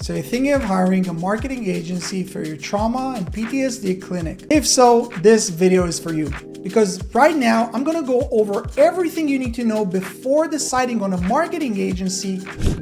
So you're thinking of hiring a marketing agency for your trauma and PTSD clinic? If so, this video is for you. Because right now, I'm gonna go over everything you need to know before deciding on a marketing agency,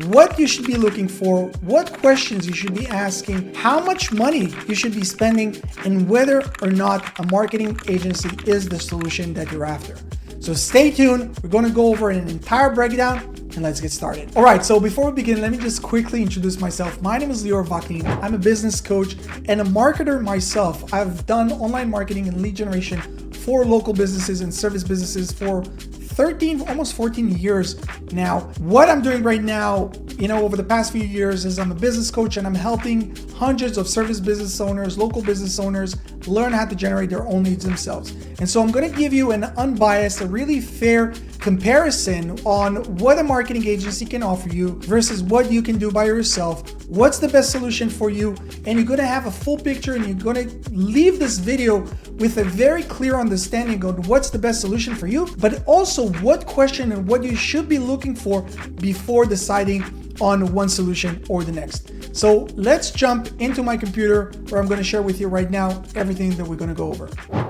what you should be looking for, what questions you should be asking, how much money you should be spending, and whether or not a marketing agency is the solution that you're after. So stay tuned, we're gonna go over an entire breakdown and let's get started. All right, so before we begin, let me just quickly introduce myself. My name is Lior Vakin. I'm a business coach and a marketer myself. I've done online marketing and lead generation for local businesses and service businesses for 13, almost 14 years now. What I'm doing right now, over the past few years is I'm a business coach and I'm helping hundreds of service business owners, local business owners learn how to generate their own leads themselves. And so I'm going to give you an unbiased, a really fair comparison on what a marketing agency can offer you versus what you can do by yourself. What's the best solution for you? And you're going to have a full picture and you're going to leave this video with a very clear understanding of what's the best solution for you, but also what question and what you should be looking for before deciding on one solution or the next. So let's jump into my computer where I'm going to share with you right now everything that we're going to go over.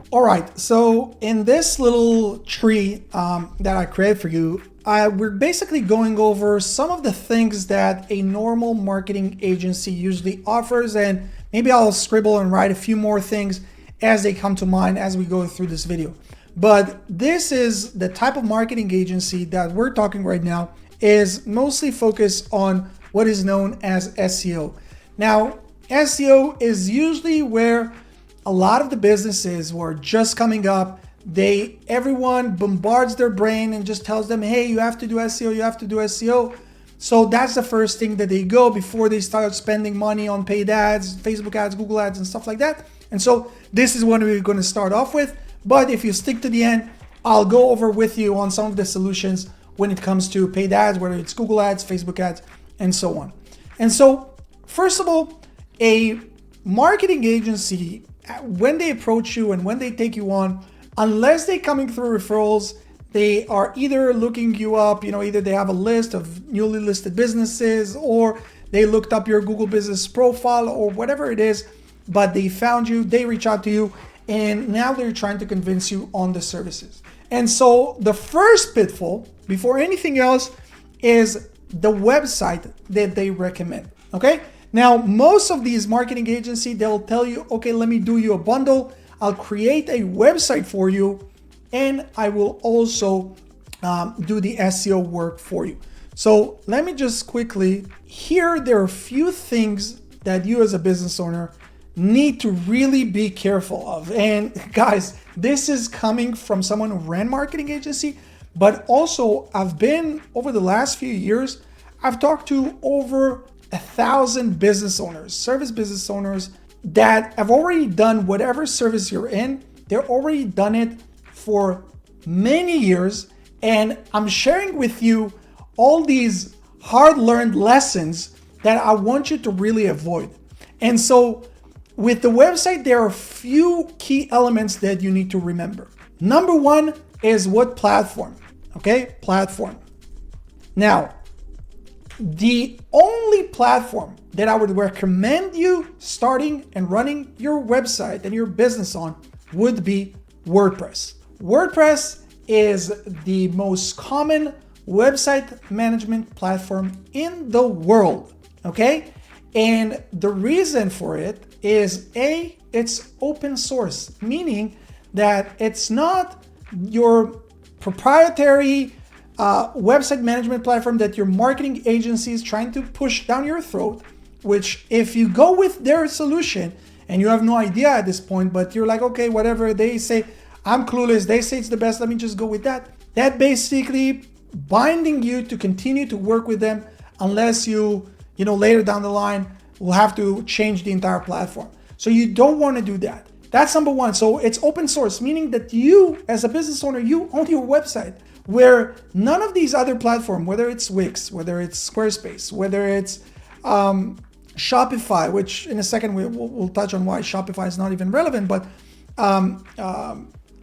All right, so in this little tree that I created for you, we're basically going over some of the things that a normal marketing agency usually offers, and maybe I'll scribble and write a few more things as they come to mind as we go through this video. But this is the type of marketing agency that we're talking right now is mostly focused on what is known as SEO. Now, SEO is usually where a lot of the businesses who are just coming up, everyone bombards their brain and just tells them, hey, you have to do SEO, you have to do SEO. So that's the first thing that they go before they start spending money on paid ads, Facebook ads, Google ads, and stuff like that. And so this is what we're going to start off with. But if you stick to the end, I'll go over with you on some of the solutions when it comes to paid ads, whether it's Google ads, Facebook ads, and so on. And so, first of all, a marketing agency, when they approach you and when they take you on, unless they're coming through referrals, they are either looking you up, either they have a list of newly listed businesses or they looked up your Google business profile or whatever it is, but they found you, they reach out to you, and now they're trying to convince you on the services. And so the first pitfall, before anything else, is the website that they recommend, okay? Now, most of these marketing agencies, they'll tell you, okay, let me do you a bundle. I'll create a website for you, and I will also do the SEO work for you. So let me just quickly, here there are a few things that you as a business owner need to really be careful of. And guys, this is coming from someone who ran marketing agency, but also I've been, over the last few years, I've talked to over 1,000 business owners, service business owners that have already done whatever service you're in. They're already done it for many years. And I'm sharing with you all these hard-learned lessons that I want you to really avoid. And so with the website, there are a few key elements that you need to remember. Number one is what platform, okay? Platform. Now, the only platform that I would recommend you starting and running your website and your business on would be WordPress. WordPress is the most common website management platform in the world, okay? And the reason for it is it's open source, meaning that it's not your proprietary website management platform that your marketing agency is trying to push down your throat, which if you go with their solution and you have no idea at this point, but you're like, okay, whatever they say, I'm clueless, they say it's the best, let me just go with that. That basically binding you to continue to work with them unless you later down the line will have to change the entire platform. So you don't want to do that. That's number one. So it's open source, meaning that you as a business owner, you own your website, where none of these other platforms, whether it's Wix, whether it's Squarespace, whether it's Shopify, which in a second we'll touch on why Shopify is not even relevant, but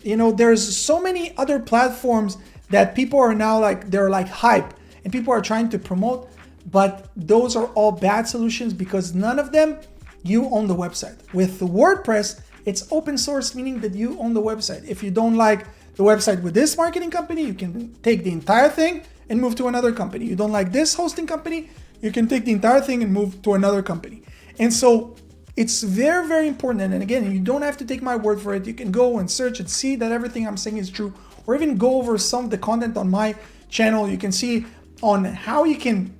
there's so many other platforms that people are now they're hype and people are trying to promote, but those are all bad solutions because none of them, you own the website. With the WordPress, it's open source, meaning that you own the website. If you don't like the website with this marketing company, you can take the entire thing and move to another company. You don't like this hosting company, you can take the entire thing and move to another company. And so it's very, very important. And again, you don't have to take my word for it. You can go and search and see that everything I'm saying is true, or even go over some of the content on my channel. You can see on how you can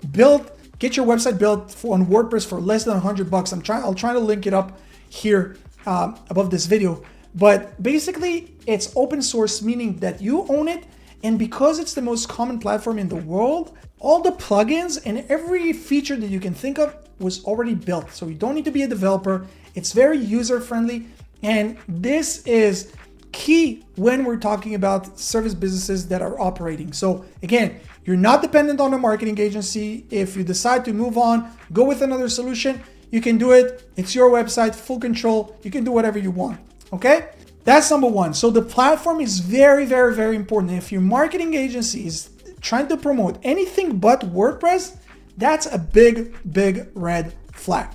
get your website built on WordPress for less than $100. I'll try to link it up here above this video. But basically, it's open source, meaning that you own it. And because it's the most common platform in the world, all the plugins and every feature that you can think of was already built. So you don't need to be a developer. It's very user-friendly. And this is key when we're talking about service businesses that are operating. So again, you're not dependent on a marketing agency. If you decide to move on, go with another solution, you can do it. It's your website, full control. You can do whatever you want, okay? That's number one. So the platform is very, very, very important. If your marketing agency is trying to promote anything but WordPress, that's a big, big red flag.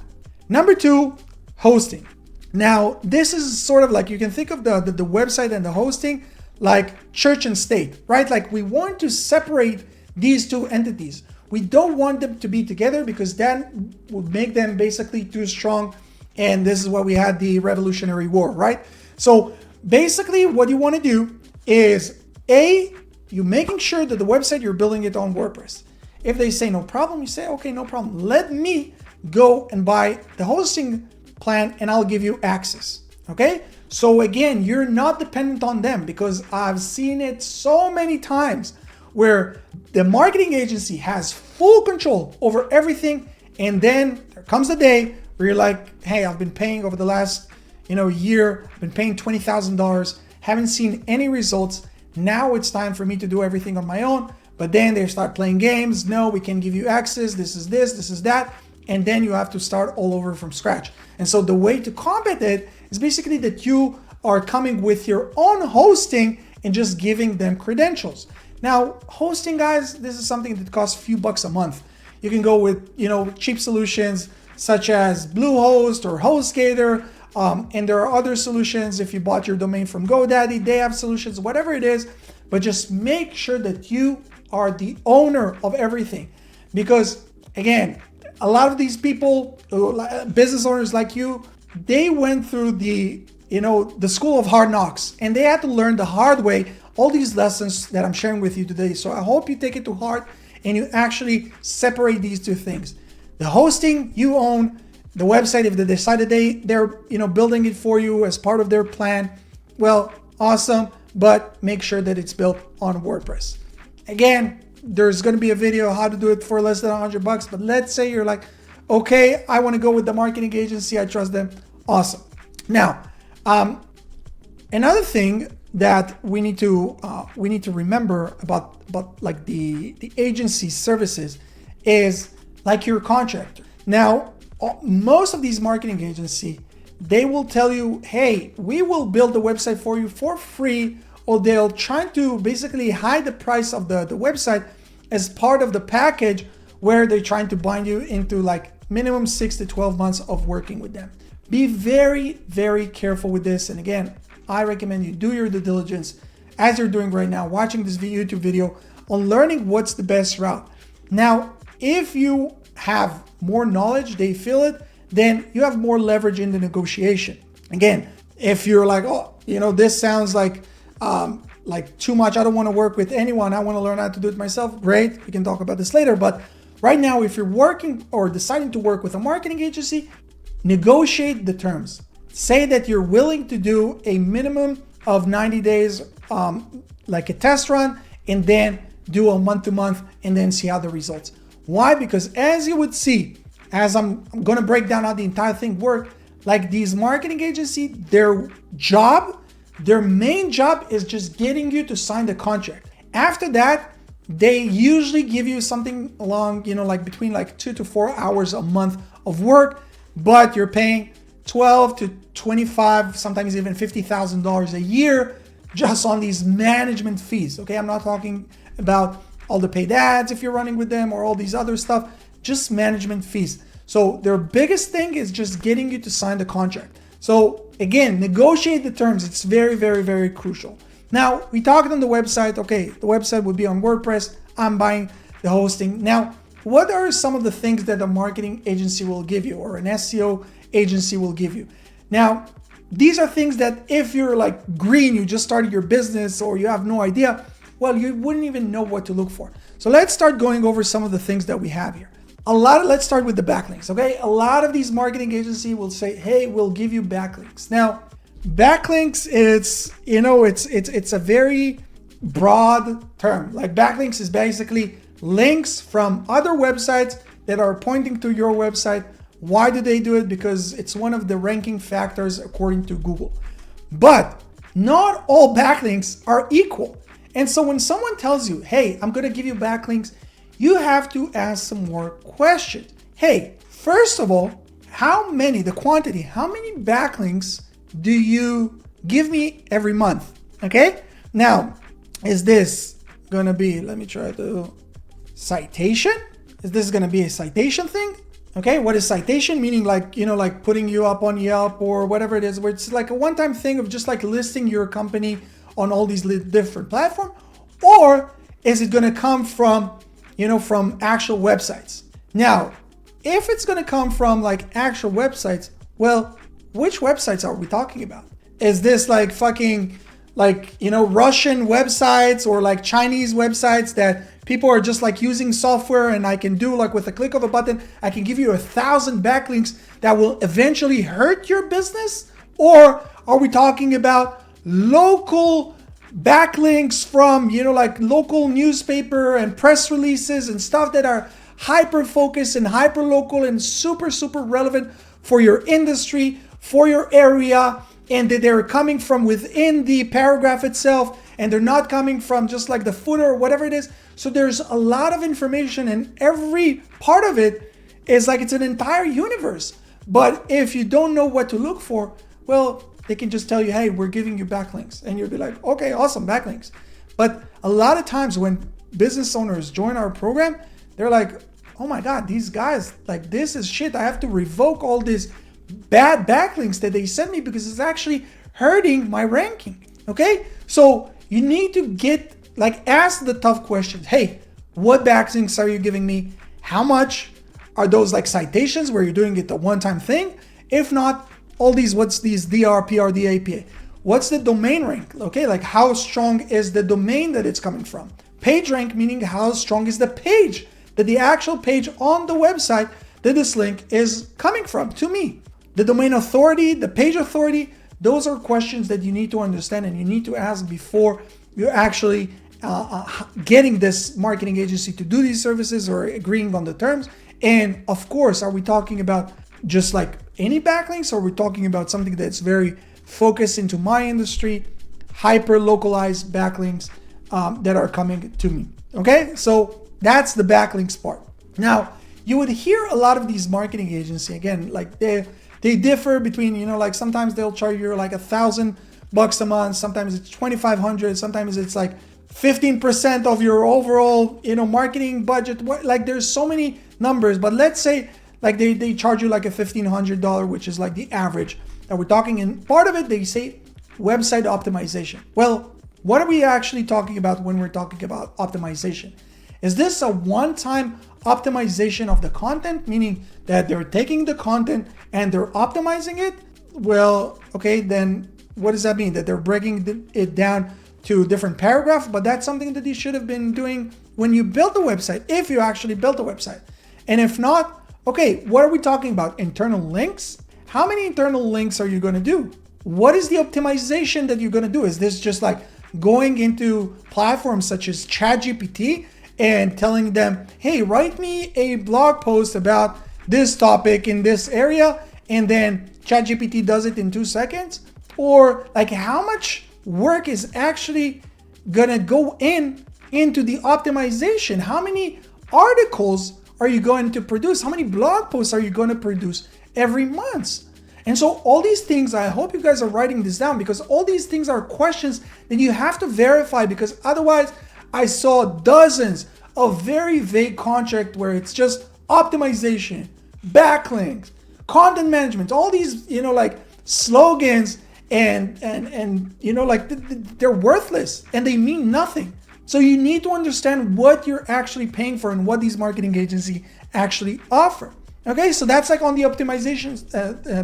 Number two, hosting. Now, this is sort of like, you can think of the website and the hosting like church and state, right? Like we want to separate these two entities. We don't want them to be together because that would make them basically too strong. And this is why we had the Revolutionary War, right? So basically what you want to do is you're making sure that the website, you're building it on WordPress. If they say no problem, you say, okay, no problem. Let me go and buy the hosting plan and I'll give you access, okay? So again, you're not dependent on them because I've seen it so many times where the marketing agency has full control over everything. And then there comes a day where you're like, hey, I've been paying over the last year, I've been paying $20,000, haven't seen any results. Now it's time for me to do everything on my own. But then they start playing games. No, we can give you access. This is this, this is that. And then you have to start all over from scratch. And so the way to combat it is basically that you are coming with your own hosting and just giving them credentials. Now, hosting, guys, this is something that costs a few bucks a month. You can go with, cheap solutions such as Bluehost or HostGator. And there are other solutions. If you bought your domain from GoDaddy, they have solutions, whatever it is. But just make sure that you are the owner of everything. Because again, a lot of these people, business owners like you, they went through the school of hard knocks and they had to learn the hard way all these lessons that I'm sharing with you today. So I hope you take it to heart and you actually separate these two things. The hosting you own, the website, if they decided they're building it for you as part of their plan, well, awesome, but make sure that it's built on WordPress. Again, there's going to be a video how to do it for less than $100, but let's say you're like, okay, I want to go with the marketing agency, I trust them. Awesome. Now, another thing that we need to remember about like the agency services is like your contractor. Now, most of these marketing agencies, they will tell you, hey, we will build the website for you for free, or they'll try to basically hide the price of the website as part of the package where they're trying to bind you into like minimum 6 to 12 months of working with them. Be very, very careful with this. And again, I recommend you do your due diligence as you're doing right now, watching this YouTube video on learning what's the best route. Now, if you have more knowledge, they feel it, then you have more leverage in the negotiation. Again, if you're like, oh, this sounds like too much, I don't want to work with anyone, I want to learn how to do it myself, great, we can talk about this later. But right now, if you're working or deciding to work with a marketing agency, negotiate the terms. Say that you're willing to do a minimum of 90 days, like a test run, and then do a month-to-month and then see how the results. Why? Because as you would see, as I'm going to break down how the entire thing works, like these marketing agencies, their main job is just getting you to sign the contract. After that, they usually give you something along, like between like 2 to 4 hours a month of work, but you're paying $12 to $25, sometimes even $50,000 a year just on these management fees. Okay, I'm not talking about all the paid ads if you're running with them or all these other stuff. just management fees. So their biggest thing is just getting you to sign the contract. So again, negotiate the terms. It's very, very, very crucial. Now, we talked on the website. Okay, the website would be on WordPress. I'm buying the hosting. Now, what are some of the things that a marketing agency will give you or an SEO agency will give you? Now, these are things that if you're like green, you just started your business or you have no idea, well, you wouldn't even know what to look for. So let's start going over some of the things that we have here. Let's start with the backlinks, okay? A lot of these marketing agencies will say, hey, we'll give you backlinks. Now, backlinks, it's a very broad term. Like backlinks is basically links from other websites that are pointing to your website. Why do they do it? Because it's one of the ranking factors according to Google. But not all backlinks are equal. And so when someone tells you, hey, I'm going to give you backlinks, you have to ask some more questions. Hey, first of all, how many backlinks do you give me every month? Okay. Now, is this going to be, let me try to citation? Is this going to be a citation thing? Okay. What is citation? Meaning like, like putting you up on Yelp or whatever it is, where it's like a one-time thing of just like listing your company on all these different platforms? Or is it going to come from actual websites? Now, if it's going to come from like actual websites, well, which websites are we talking about? Is this like fucking Russian websites or like Chinese websites that people are just like using software and I can do like with a click of a button, I can give you 1,000 backlinks that will eventually hurt your business? Or are we talking about local backlinks from, like local newspaper and press releases and stuff that are hyper focused and hyper local and super, super relevant for your industry, for your area, and that they're coming from within the paragraph itself and they're not coming from just like the footer or whatever it is. So there's a lot of information and every part of it is like it's an entire universe. But if you don't know what to look for, well, they can just tell you, hey, we're giving you backlinks. And you'll be like, okay, awesome, backlinks. But a lot of times when business owners join our program, they're like, oh my God, these guys, like this is shit. I have to revoke all these bad backlinks that they sent me because it's actually hurting my ranking. Okay? So you need to ask the tough questions. Hey, what backlinks are you giving me? How much? Are those like citations where you're doing it the one-time thing? If not, all these, what's these DR, PR, DAPA? What's the domain rank? Okay, like how strong is the domain that it's coming from? Page rank, meaning how strong is the page, that the actual page on the website that this link is coming from to me. The domain authority, the page authority, those are questions that you need to understand and you need to ask before you're actually getting this marketing agency to do these services or agreeing on the terms. And of course, are we talking about just like any backlinks, or we're talking about something that's very focused into my industry, hyper localized backlinks that are coming to me? Okay, so that's the backlinks part. Now, you would hear a lot of these marketing agencies, again, like they differ between, like sometimes they'll charge you like $1,000 a month, sometimes it's $2,500, sometimes it's like 15% of your overall, marketing budget. Like there's so many numbers, but let's say like they charge you like a $1,500, which is like the average that we're talking. And part of it, they say website optimization. Well, what are we actually talking about when we're talking about optimization? Is this a one-time optimization of the content, meaning that they're taking the content and they're optimizing it? Well, okay, then what does that mean? That they're breaking it down to different paragraphs, but that's something that you should have been doing when you built the website, if you actually built a website. And if not, okay, what are we talking about? Internal links? How many internal links are you going to do? What is the optimization that you're going to do? Is this just like going into platforms such as ChatGPT and telling them, hey, write me a blog post about this topic in this area, and then ChatGPT does it in 2 seconds? Or like how much work is actually gonna go into the optimization? How many articles are you going to produce? How many blog posts are you going to produce every month? And so all these things, I hope you guys are writing this down, because all these things are questions that you have to verify, because otherwise I saw dozens of very vague contracts where it's just optimization, backlinks, content management, all these, like slogans and like they're worthless and they mean nothing. So you need to understand what you're actually paying for and what these marketing agencies actually offer. Okay, so that's like on the optimization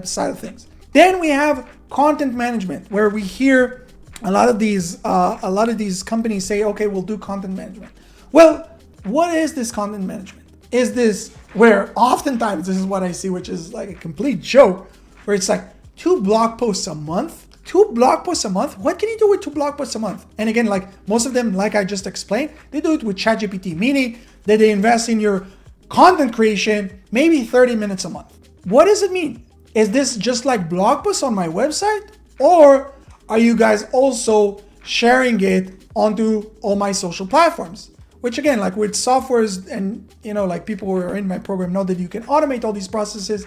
side of things. Then we have content management, where we hear a lot of these companies say, okay, we'll do content management. Well, what is this content management? Is this where oftentimes this is what I see, which is like a complete joke, where it's like 2 blog posts a month? 2 blog posts a month? What can you do with 2 blog posts a month? And again, like most of them, like I just explained, they do it with ChatGPT, meaning that they invest in your content creation, maybe 30 minutes a month. What does it mean? Is this just like blog posts on my website? Or are you guys also sharing it onto all my social platforms? Which again, like with softwares and, like people who are in my program know that you can automate all these processes.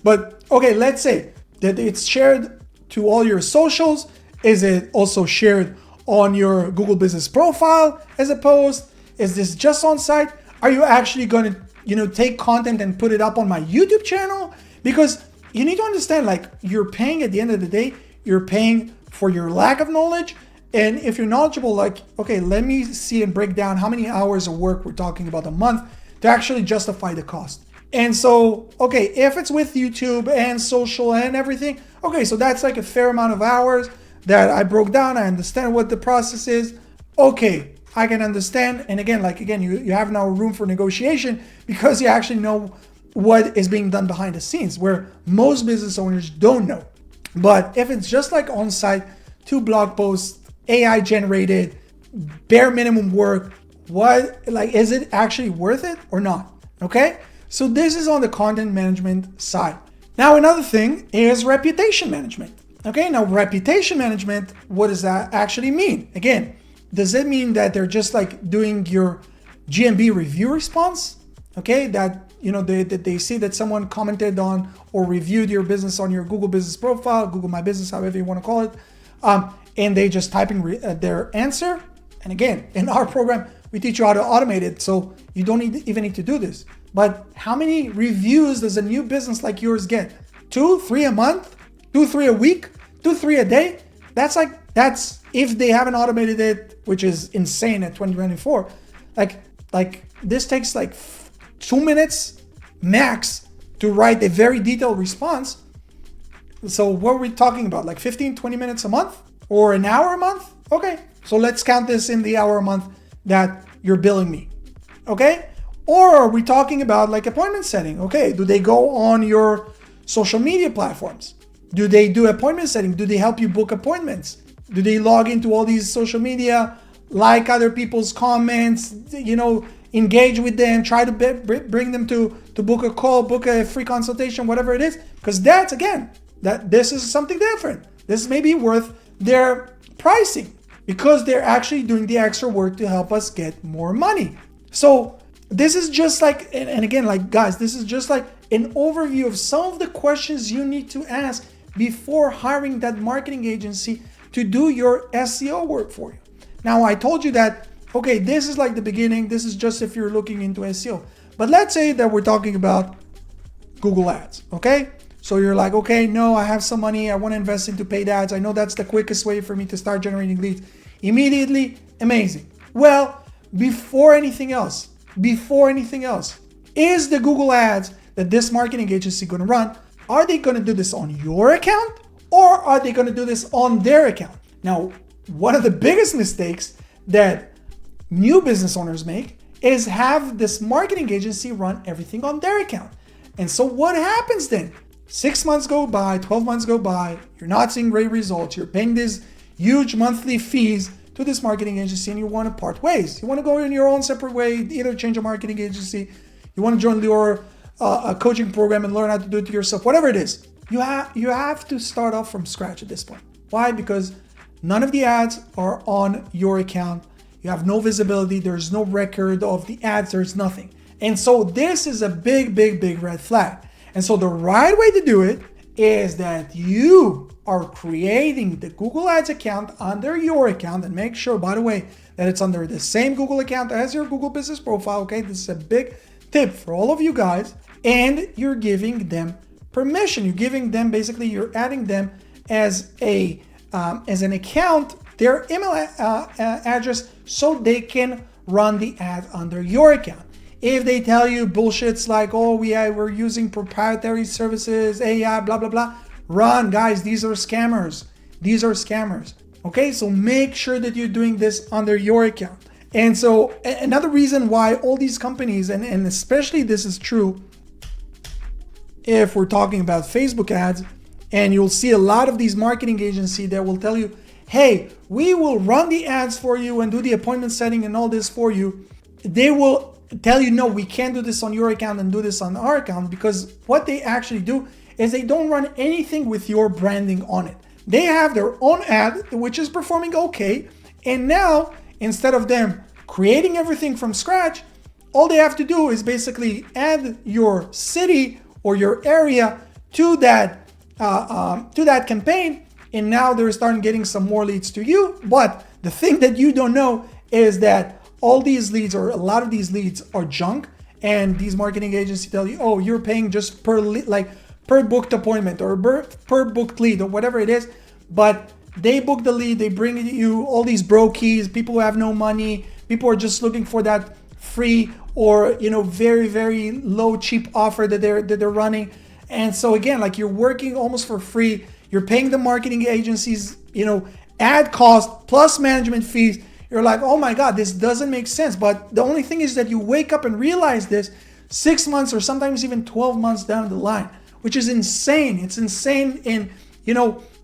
But okay, let's say that it's shared to all your socials. Is it also shared on your Google Business profile as a post? Is this just on site? Are you actually going to, take content and put it up on my YouTube channel? Because you need to understand, like, you're paying at the end of the day, you're paying for your lack of knowledge. And if you're knowledgeable, like, okay, let me see and break down how many hours of work we're talking about a month to actually justify the cost. And so, okay, if it's with YouTube and social and everything, okay, so that's like a fair amount of hours that I broke down. I understand what the process is. Okay, I can understand. And again, you have now room for negotiation because you actually know what is being done behind the scenes, where most business owners don't know. But if it's just like on-site, 2 blog posts, AI generated, bare minimum work, is it actually worth it or not? Okay, so this is on the content management side. Now, another thing is reputation management. Okay, now reputation management, what does that actually mean? Again, does it mean that they're just like doing your GMB review response? Okay, that they see that someone commented on or reviewed your business on your Google Business profile, Google My Business, however you want to call it, and they just typing their answer. And again, in our program, we teach you how to automate it, so you don't even need to do this. But how many reviews does a new business like yours get? 2, 3 a month? 2, 3 a week? 2, 3 a day? That's if they haven't automated it, which is insane at 2024. Like this takes like 2 minutes max to write a very detailed response. So what are we talking about? Like 15, 20 minutes a month or an hour a month? Okay, so let's count this in the hour a month that you're billing me. Okay? Or are we talking about like appointment setting? Okay, do they go on your social media platforms? Do they do appointment setting? Do they help you book appointments? Do they log into all these social media, like other people's comments, engage with them, try to bring them to book a call, book a free consultation, whatever it is? Because that's, again, this is something different. This may be worth their pricing because they're actually doing the extra work to help us get more money. So this is just like, and again, like guys, this is just like an overview of some of the questions you need to ask before hiring that marketing agency to do your SEO work for you. Now, I told you that, okay, this is like the beginning. This is just if you're looking into SEO. But let's say that we're talking about Google Ads, okay? So you're like, okay, no, I have some money. I want to invest into paid ads. I know that's the quickest way for me to start generating leads immediately. Amazing. Well, before anything else, is the Google Ads that this marketing agency going to run, are they going to do this on your account or are they going to do this on their account? Now, one of the biggest mistakes that new business owners make is have this marketing agency run everything on their account. And so what happens then? 6 months go by, 12 months go by, you're not seeing great results, you're paying these huge monthly fees to this marketing agency and you want to part ways. You want to go in your own separate way, either change a marketing agency, you want to join your coaching program and learn how to do it yourself, whatever it is. You have to start off from scratch at this point. Why? Because none of the ads are on your account. You have no visibility. There's no record of the ads. There's nothing. And so this is a big red flag. And so the right way to do it is that you are creating the Google Ads account under your account, and make sure, by the way, that it's under the same Google account as your Google Business profile. Okay, this is a big tip for all of you guys, and you're giving them permission. You're giving them, basically, you're adding them as an account, their email address, so they can run the ad under your account. If they tell you bullshits like, oh, we're using proprietary services, AI, blah, blah, blah, run, guys. These are scammers. These are scammers. Okay, so make sure that you're doing this under your account. And so another reason why all these companies, and especially this is true if we're talking about Facebook ads, and you'll see a lot of these marketing agencies that will tell you, hey, we will run the ads for you and do the appointment setting and all this for you. They will tell you, no, we can't do this on your account and do this on our account, because what they actually do is they don't run anything with your branding on it. They have their own ad, which is performing okay. And now, instead of them creating everything from scratch, all they have to do is basically add your city or your area to that campaign, and now they're starting getting some more leads to you. But the thing that you don't know is that all these leads, or a lot of these leads, are junk, and these marketing agencies tell you, oh, you're paying just per booked appointment or per booked lead or whatever it is. But they book the lead, they bring you all these brokies, people who have no money, people are just looking for that free or very, very low, cheap offer that they're running. And so again, like, you're working almost for free. You're paying the marketing agencies, ad cost plus management fees. You're like, oh my God, this doesn't make sense. But the only thing is that you wake up and realize this 6 months or sometimes even 12 months down the line, which is insane. It's insane. And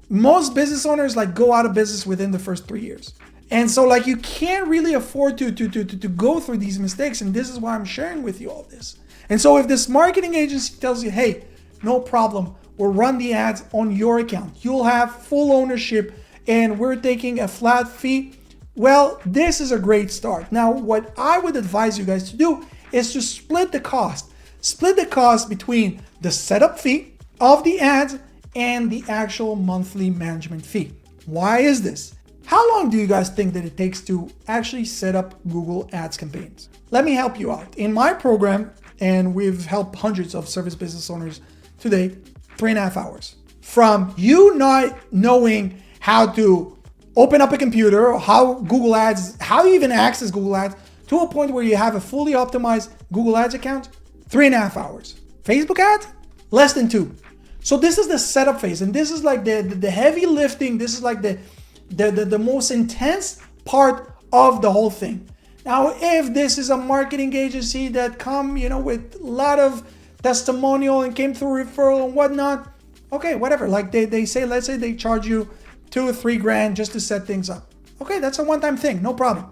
most business owners go out of business within the first 3 years. And so you can't really afford to go through these mistakes. And this is why I'm sharing with you all this. And so if this marketing agency tells you, hey, no problem, we'll run the ads on your account, you'll have full ownership, and we're taking a flat fee, well, this is a great start. Now, what I would advise you guys to do is to split the cost. Split the cost between the setup fee of the ads and the actual monthly management fee. Why is this? How long do you guys think that it takes to actually set up Google Ads campaigns? Let me help you out. In my program, and we've helped hundreds of service business owners today, 3.5 hours. From you not knowing how to open up a computer, or how Google Ads, how you even access Google Ads, to a point where you have a fully optimized Google Ads account, 3.5 hours. Facebook ads, less than 2. So this is the setup phase, and this is the heavy lifting. This is the most intense part of the whole thing. Now, if this is a marketing agency that come, with a lot of testimonial and came through referral and whatnot, okay, whatever. They say, let's say they charge you $2 or $3 grand just to set things up. Okay, that's a one-time thing, no problem.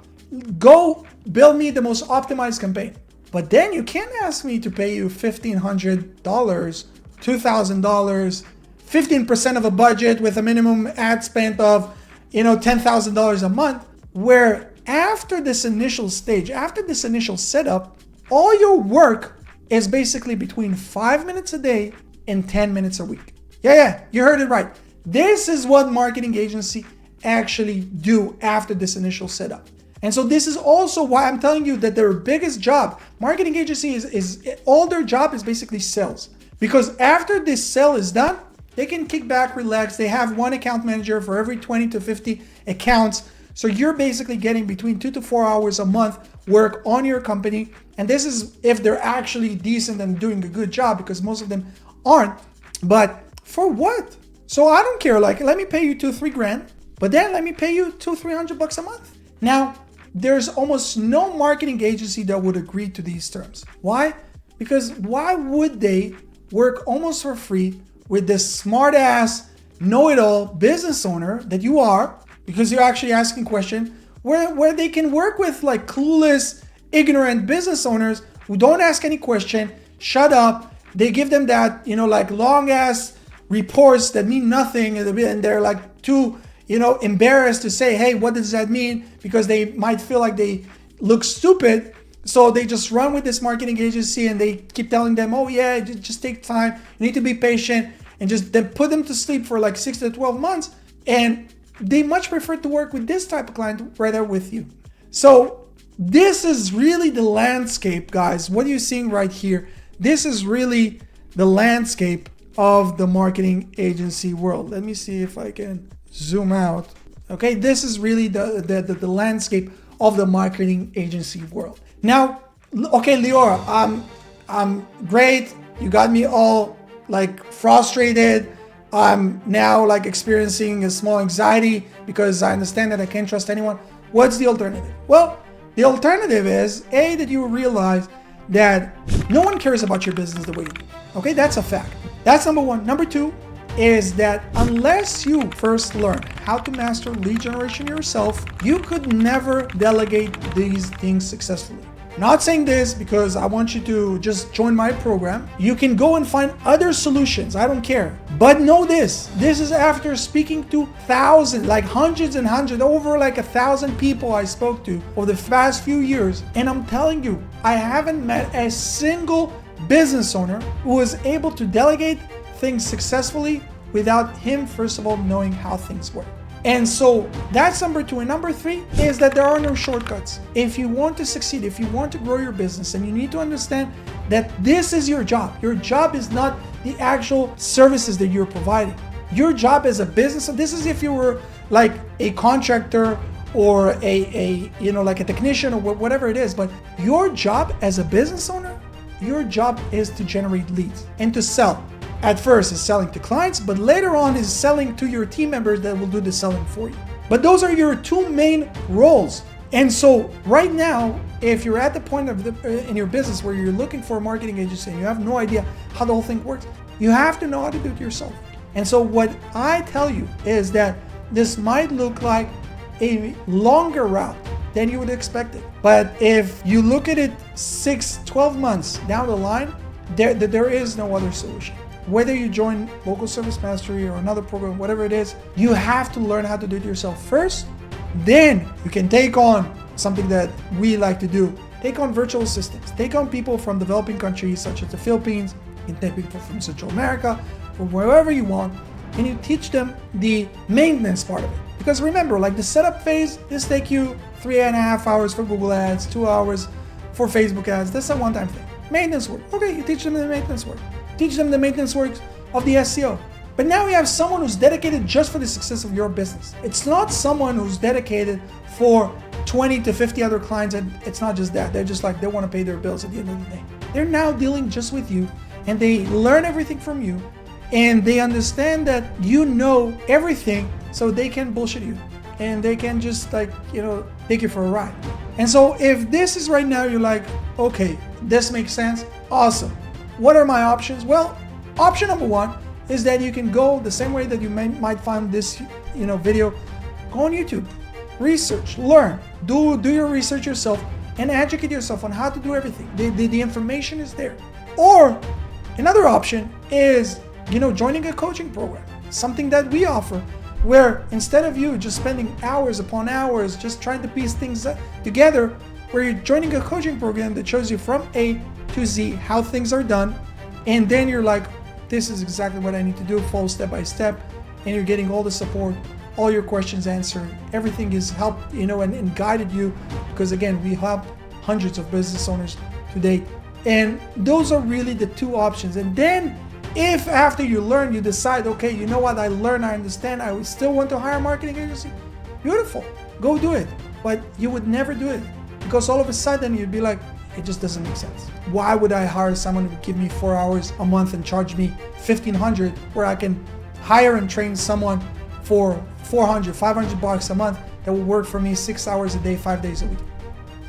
Go build me the most optimized campaign. But then you can't ask me to pay you $1,500, $2,000, 15% of a budget with a minimum ad spend of, $10,000 a month, where after this initial stage, after this initial setup, all your work is basically between 5 minutes a day and 10 minutes a week. Yeah, you heard it right. This is what marketing agency actually do after this initial setup. And so this is also why I'm telling you that their biggest job, marketing agency is all their job is basically sales. Because after this sale is done, they can kick back, relax. They have one account manager for every 20 to 50 accounts. So you're basically getting between 2 to 4 hours a month work on your company. And this is if they're actually decent and doing a good job, because most of them aren't. But for what? So I don't care. Let me pay you $2-3 grand, but then let me pay you $200-300 a month. Now, there's almost no marketing agency that would agree to these terms. Why? Because why would they work almost for free with this smart ass, know-it-all business owner that you are, because you're actually asking questions, where they can work with clueless, ignorant business owners who don't ask any question, shut up. They give them that, long ass reports that mean nothing, and they're too, embarrassed to say, hey, what does that mean? Because they might feel like they look stupid. So they just run with this marketing agency and they keep telling them, oh yeah, just take time. You need to be patient, and just then put them to sleep for 6 to 12 months. And they much prefer to work with this type of client rather with you. So This is really the landscape, guys. What you're seeing right here, this is really the landscape of the marketing agency world. Let me see if I can zoom out. Okay, this is really the landscape of the marketing agency world. Now, okay, Liora, I'm great. You got me all like frustrated. I'm now like experiencing a small anxiety because I understand that I can't trust anyone. What's the alternative? Well, the alternative is A, that you realize that no one cares about your business the way you do. Okay, that's a fact. That's number one. Number two is that unless you first learn how to master lead generation yourself, you could never delegate these things successfully. I'm not saying this because I want you to just join my program. You can go and find other solutions. I don't care. But know this. This is after speaking to thousands, like hundreds and hundreds, over like 1,000 people I spoke to over the past few years. And I'm telling you, I haven't met a single business owner who was able to delegate things successfully without him, first of all, knowing how things work. And so that's number two. And number three is that there are no shortcuts. If you want to succeed, if you want to grow your business, and you need to understand that this is your job. Your job is not the actual services that you're providing. Your job as a business, this is if you were like a contractor or a like a technician or whatever it is, but your job as a business owner, your job is to generate leads and to sell. At first is selling to clients, but later on is selling to your team members that will do the selling for you. But those are your two main roles. And so right now, if you're at the point of in your business where you're looking for a marketing agency and you have no idea how the whole thing works, you have to know how to do it yourself. And so what I tell you is that this might look like a longer route than you would expect it. But if you look at it 6-12 months down the line, there is no other solution. Whether you join Local Service Mastery or another program, whatever it is, you have to learn how to do it yourself first. Then you can take on something that we like to do. Take on virtual assistants. Take on people from developing countries such as the Philippines. You can take people from Central America, from wherever you want, and you teach them the maintenance part of it. Because remember, like the setup phase, this takes you 3.5 hours for Google Ads, 2 hours for Facebook ads. That's a one-time thing. Maintenance work. Okay, you teach them the maintenance work. Teach them the maintenance works of the SEO. But now you have someone who's dedicated just for the success of your business. It's not someone who's dedicated for 20 to 50 other clients, and it's not just that. They're just like, they want to pay their bills at the end of the day. They're now dealing just with you, and they learn everything from you, and they understand that you know everything, so they can bullshit you. And they can just like, take you for a ride. And so if this is right now, you're like, okay, this makes sense, awesome. What are my options? Well, option number one is that you can go the same way that you might find this, video. Go on YouTube, research, learn, do your research yourself, and educate yourself on how to do everything. The information is there. Or another option is, joining a coaching program, something that we offer, where instead of you just spending hours upon hours just trying to piece things together, where you're joining a coaching program that shows you from A to Z how things are done, and then you're like, this is exactly what I need to do, follow step by step, and you're getting all the support, all your questions answered, everything is helped, and guided you, because again, we help hundreds of business owners to date. And those are really the two options. And then if after you learn, you decide, okay, you know what, I learned, I understand, I still want to hire a marketing agency, beautiful, go do it. But you would never do it, because all of a sudden you'd be like, it just doesn't make sense. Why would I hire someone who would give me 4 hours a month and charge me $1,500, where I can hire and train someone for $400, $500 a month that will work for me 6 hours a day, 5 days a week?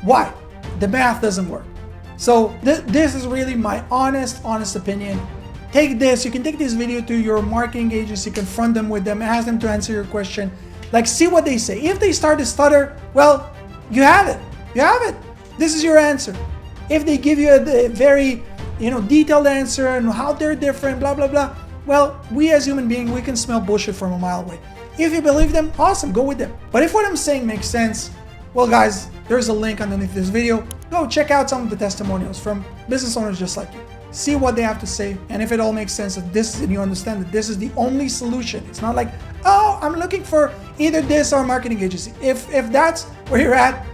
Why? The math doesn't work. So this is really my honest opinion. Take this, you can take this video to your marketing agency, confront them with them, ask them to answer your question. Like, see what they say. If they start to stutter, well, you have it. You have it. This is your answer. If they give you a very, detailed answer and how they're different, blah, blah, blah, well, we as human beings, we can smell bullshit from a mile away. If you believe them, awesome, go with them. But if what I'm saying makes sense, well, guys, there's a link underneath this video. Go check out some of the testimonials from business owners just like you. See what they have to say, and if it all makes sense, and you understand that this is the only solution. It's not like, oh, I'm looking for either this or a marketing agency. If that's where you're at,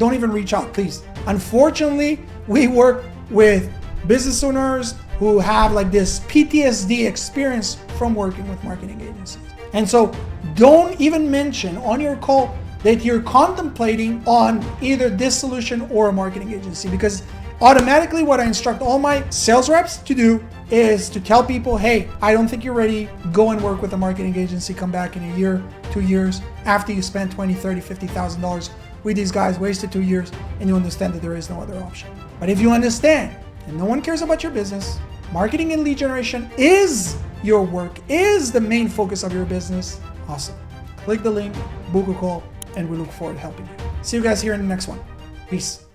don't even reach out, please. Unfortunately, we work with business owners who have like this PTSD experience from working with marketing agencies. And so don't even mention on your call that you're contemplating on either this solution or a marketing agency, because automatically what I instruct all my sales reps to do is to tell people, hey, I don't think you're ready. Go and work with a marketing agency. Come back in a year, 2 years, after you spend $20,000, $30,000, $50,000 with these guys, wasted 2 years, and you understand that there is no other option. But if you understand and no one cares about your business, marketing and lead generation is your work, is the main focus of your business, awesome. Click the link, book a call, and we look forward to helping you. See you guys here in the next one. Peace.